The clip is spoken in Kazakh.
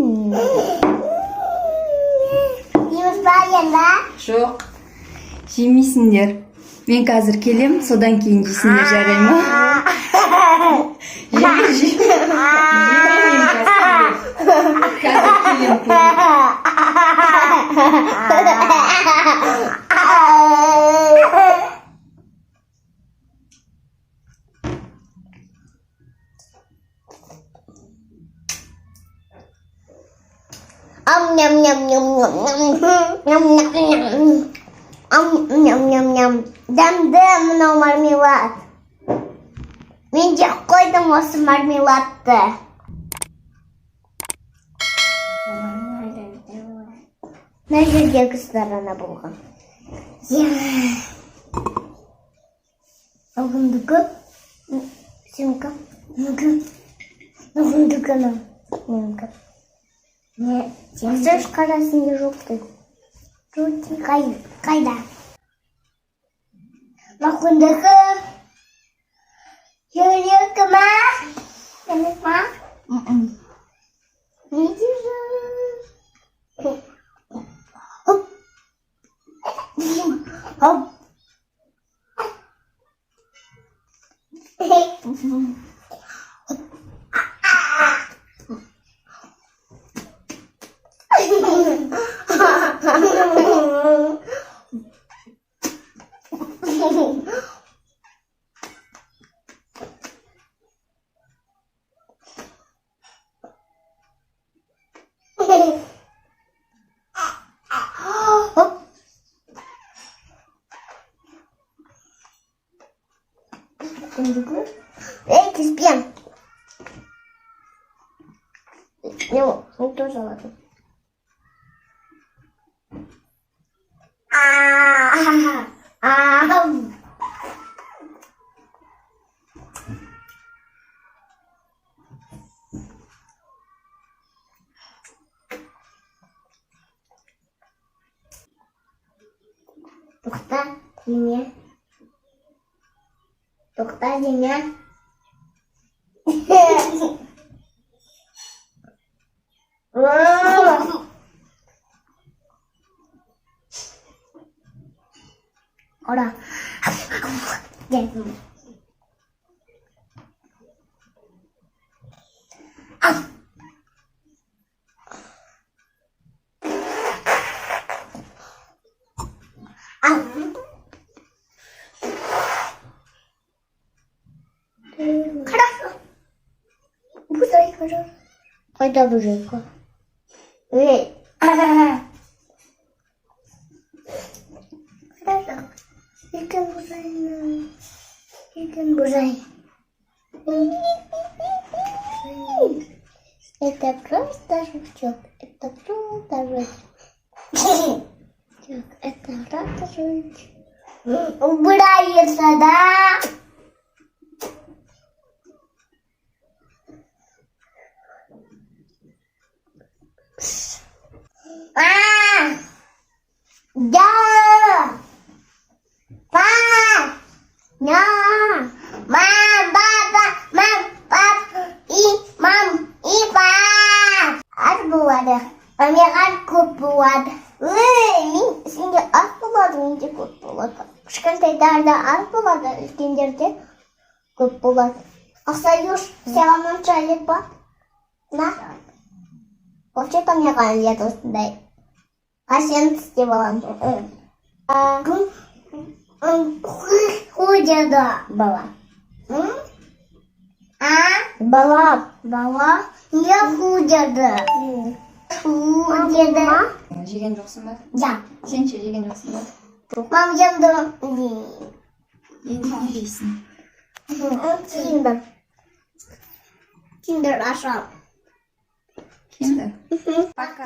Жейміз ба енді? Жоқ. Жемейсіңдер. Мен қазір келем, содан кейін жейсіңдер, жарай ма? Жемеймін қазір келем. Ням-ням-ням-ням-ням-ням-ням. Дәмді мынау мармелад. Мен жеп қойдым осы мармеладты. Мына жердегі сторона болған. Оғындығы. Сенкі. Оғындығы. Менкі. Не, сен қарасында жоқты. Жоқты қайда? Оғындығы. Жүрегі ма? Емек ма? Не дейсің? Хоп. Эй, ты спен. Ну, он тоже ладно. Тоқта, дене. Тоқта, дене. Ora. Хорошо. Бузайка. Қайда бузайка? Эй. Хорошо. Икен бузай. Это просто жучок. Это просто жучок. Это просто жучок. Убирается, да? Да! Па! Ня! Мам, папа и пап! Аз болады. Маған көп болады. Мен сенде аз болады, менде көп болады. Кішкентайдарда аз болады, үлкендерде көп болады. Ақсаюш, саған мұнша лет ба? На? Вообще-то маған лет осындай. А сен істеп аламын. Ходят бала. Бала не ходят. Ходят. Жеген жоқсың ба? Да. Сен ше жеген жоқсың ба? Мам, жемдім. Енді не жейсің? Киндер ашам. Киндер? Пока.